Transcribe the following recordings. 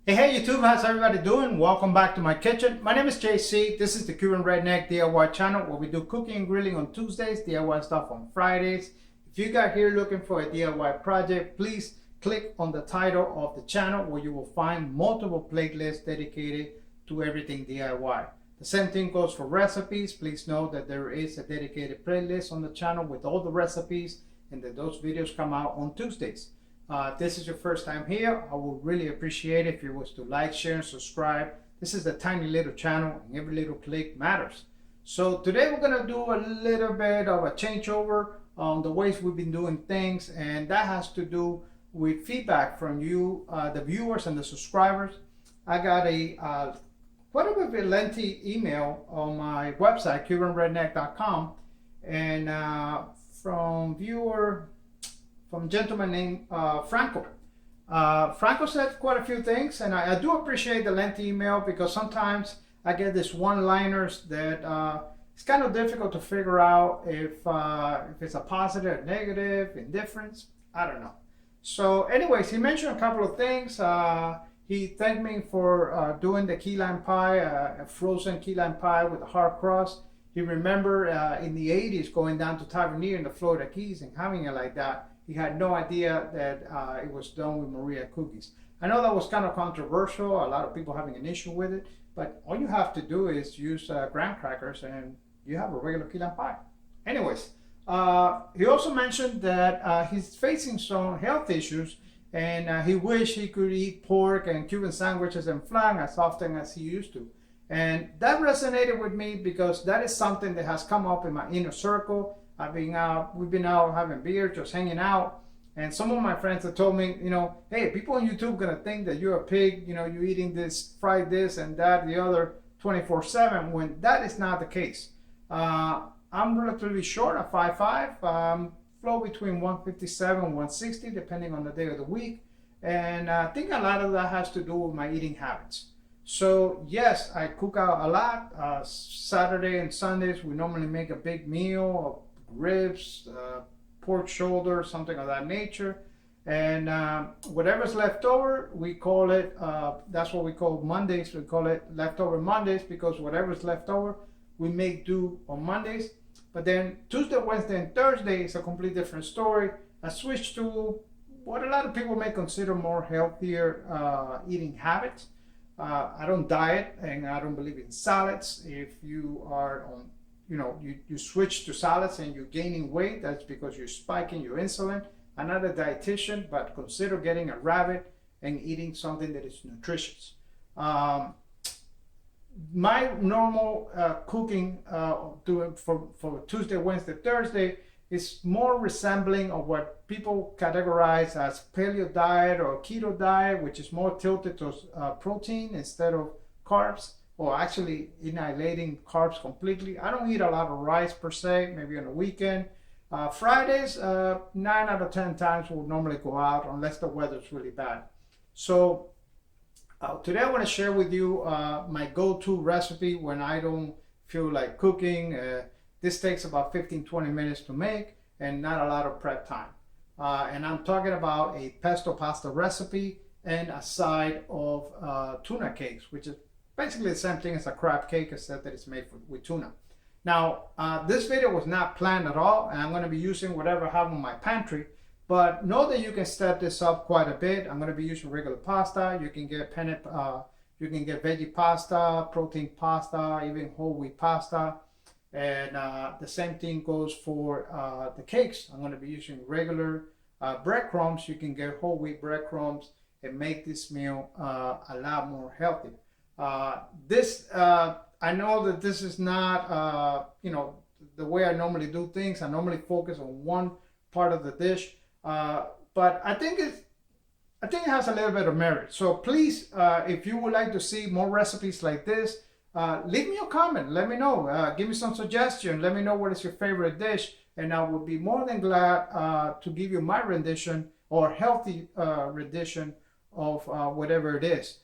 Hey YouTube, how's everybody doing? Welcome back to my kitchen. My name is JC. This is the Cuban Redneck DIY channel where we do cooking and grilling on Tuesdays, DIY stuff on Fridays. If you got here looking for a DIY project, please click on the title of the channel where you will find multiple playlists dedicated to everything DIY. The same thing goes for recipes. Please know that there is a dedicated playlist on the channel with all the recipes and that those videos come out on Tuesdays. If this is your first time here, I would really appreciate it if you was to like, share, and subscribe. This is a tiny little channel and every little click matters. So today we're going to do a little bit of a changeover on the ways we've been doing things, and that has to do with feedback from you, the viewers and the subscribers. I got a quite a bit lengthy email on my website, 𝐏𝐶ubanredneck.com, and from a gentleman named Franco. Franco said quite a few things, and I do appreciate the lengthy email because sometimes I get these one-liners that it's kind of difficult to figure out if it's a positive, negative, indifference. I don't know. So anyways, he mentioned a couple of things. He thanked me for doing the key lime pie, a frozen key lime pie with a hard crust. He remembered in the 80s going down to Tavernier in the Florida Keys and having it like that. He had no idea that it was done with Maria cookies. I know that was kind of controversial, a lot of people having an issue with it, but all you have to do is use graham crackers and you have a regular key lime pie. Anyways, he also mentioned that he's facing some health issues and he wished he could eat pork and Cuban sandwiches and flan as often as he used to. And that resonated with me because that is something that has come up in my inner circle. We've been out having beer, just hanging out, and some of my friends have told me, hey, people on YouTube are gonna think that you're a pig, you're eating this, fried this and that, the other 24/7, when that is not the case. I'm relatively short at 5'5", flow between 157 and 160 depending on the day of the week, and I think a lot of that has to do with my eating habits. So yes, I cook out a lot. Saturday and Sundays we normally make a big meal of ribs, pork shoulder, something of that nature, and whatever's left over, we call it, that's what we call Mondays. We call it leftover Mondays because whatever's left over, we make do on Mondays. But then Tuesday, Wednesday, and Thursday is a completely different story. I switched to what a lot of people may consider more healthier eating habits. I don't diet and I don't believe in salads. If you are on, you switch to salads and you're gaining weight, that's because you're spiking your insulin. I'm not a dietitian, but consider getting a rabbit and eating something that is nutritious. My normal cooking for Tuesday, Wednesday, Thursday is more resembling of what people categorize as paleo diet or keto diet, which is more tilted to protein instead of carbs, or actually annihilating carbs completely. I don't eat a lot of rice per se, maybe on the weekend. Fridays, 9 out of 10 times we'll normally go out unless the weather's really bad. So today I want to share with you my go-to recipe when I don't feel like cooking. This takes about 15-20 minutes to make and not a lot of prep time. And I'm talking about a pesto pasta recipe and a side of tuna cakes, which is basically the same thing as a crab cake, except that it's made with tuna. Now, this video was not planned at all, and I'm going to be using whatever I have in my pantry, but know that you can step this up quite a bit. I'm going to be using regular pasta. You can get veggie pasta, protein pasta, even whole wheat pasta. And the same thing goes for the cakes. I'm going to be using regular breadcrumbs. You can get whole wheat breadcrumbs and make this meal a lot more healthy. I know that this is not the way I normally do things. I normally focus on one part of the dish, but I think it has a little bit of merit. So please, if you would like to see more recipes like this, leave me a comment. Let me know. Give me some suggestions. Let me know what is your favorite dish, and I would be more than glad to give you my rendition or healthy rendition of whatever it is.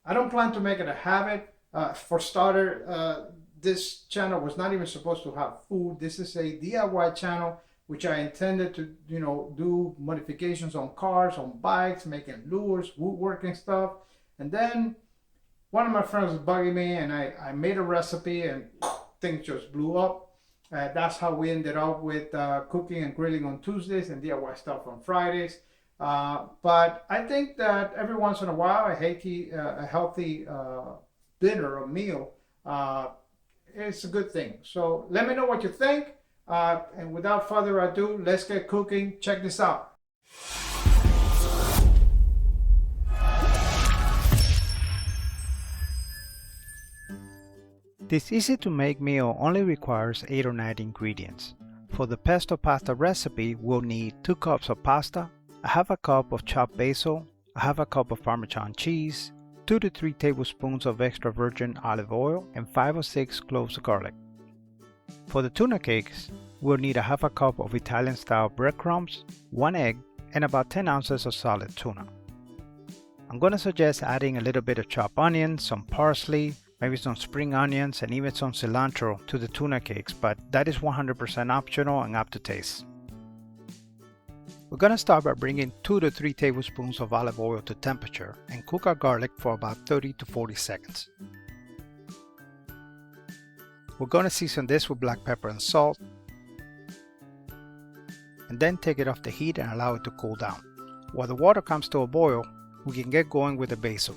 I don't plan to make it a habit. For starter, this channel was not even supposed to have food. This is a DIY channel which I intended to, do modifications on cars, on bikes, making lures, woodworking stuff. And then one of my friends was bugging me, and I made a recipe, and things just blew up. That's how we ended up with cooking and grilling on Tuesdays and DIY stuff on Fridays. But I think that every once in a while, a healthy dinner or meal is a good thing. So let me know what you think. And without further ado, let's get cooking. Check this out. This easy to make meal only requires 8 or 9 ingredients. For the pesto pasta recipe, we'll need 2 cups of pasta, 1/2 cup of chopped basil, 1/2 cup of Parmesan cheese, 2 to 3 tablespoons of extra virgin olive oil, and 5 or 6 cloves of garlic. For the tuna cakes, we'll need 1/2 cup of Italian style breadcrumbs, 1 egg, and about 10 ounces of solid tuna. I'm going to suggest adding a little bit of chopped onion, some parsley, maybe some spring onions, and even some cilantro to the tuna cakes, but that is 100% optional and up to taste. We're going to start by bringing 2 to 3 tablespoons of olive oil to temperature and cook our garlic for about 30 to 40 seconds. We're going to season this with black pepper and salt, and then take it off the heat and allow it to cool down. While the water comes to a boil, we can get going with the basil.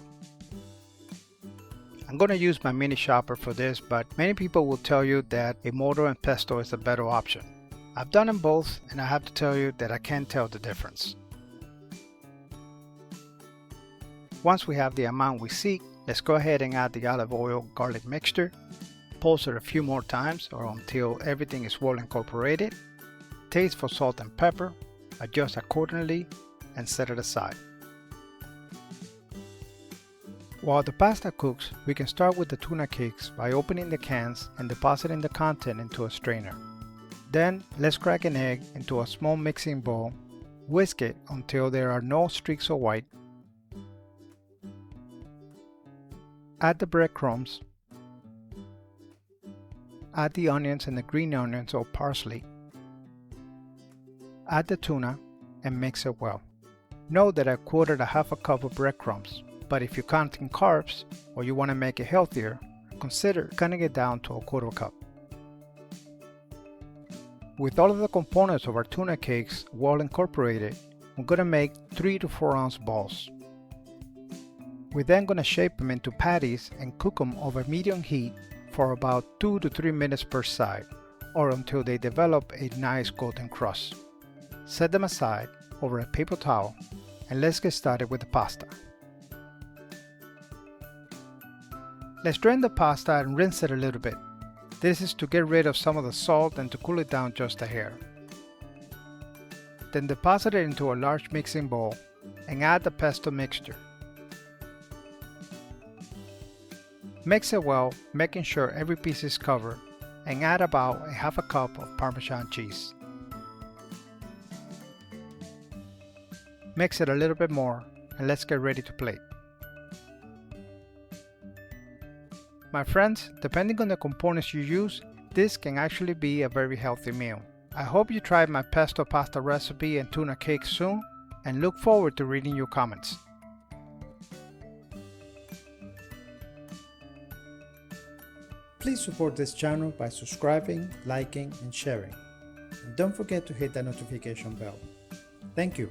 I'm going to use my mini chopper for this, but many people will tell you that a mortar and pesto is a better option. I've done them both, and I have to tell you that I can't tell the difference. Once we have the amount we seek, let's go ahead and add the olive oil garlic mixture. Pulse it a few more times or until everything is well incorporated. Taste for salt and pepper, adjust accordingly, and set it aside. While the pasta cooks, we can start with the tuna cakes by opening the cans and depositing the content into a strainer. Then, let's crack an egg into a small mixing bowl, whisk it until there are no streaks of white. Add the breadcrumbs, add the onions and the green onions or parsley, add the tuna, and mix it well. Note that I quoted 1/2 cup of breadcrumbs, but if you're counting carbs or you want to make it healthier, consider cutting it down to 1/4 cup. With all of the components of our tuna cakes well incorporated, we're going to make 3 to 4 ounce balls. We're then going to shape them into patties and cook them over medium heat for about 2 to 3 minutes per side, or until they develop a nice golden crust. Set them aside over a paper towel, and let's get started with the pasta. Let's drain the pasta and rinse it a little bit. This is to get rid of some of the salt and to cool it down just a hair. Then deposit it into a large mixing bowl and add the pesto mixture. Mix it well, making sure every piece is covered, and add about 1/2 cup of Parmesan cheese. Mix it a little bit more, and let's get ready to plate. My friends, depending on the components you use, this can actually be a very healthy meal. I hope you try my pesto pasta recipe and tuna cake soon, and look forward to reading your comments. Please support this channel by subscribing, liking, and sharing. And don't forget to hit that notification bell. Thank you.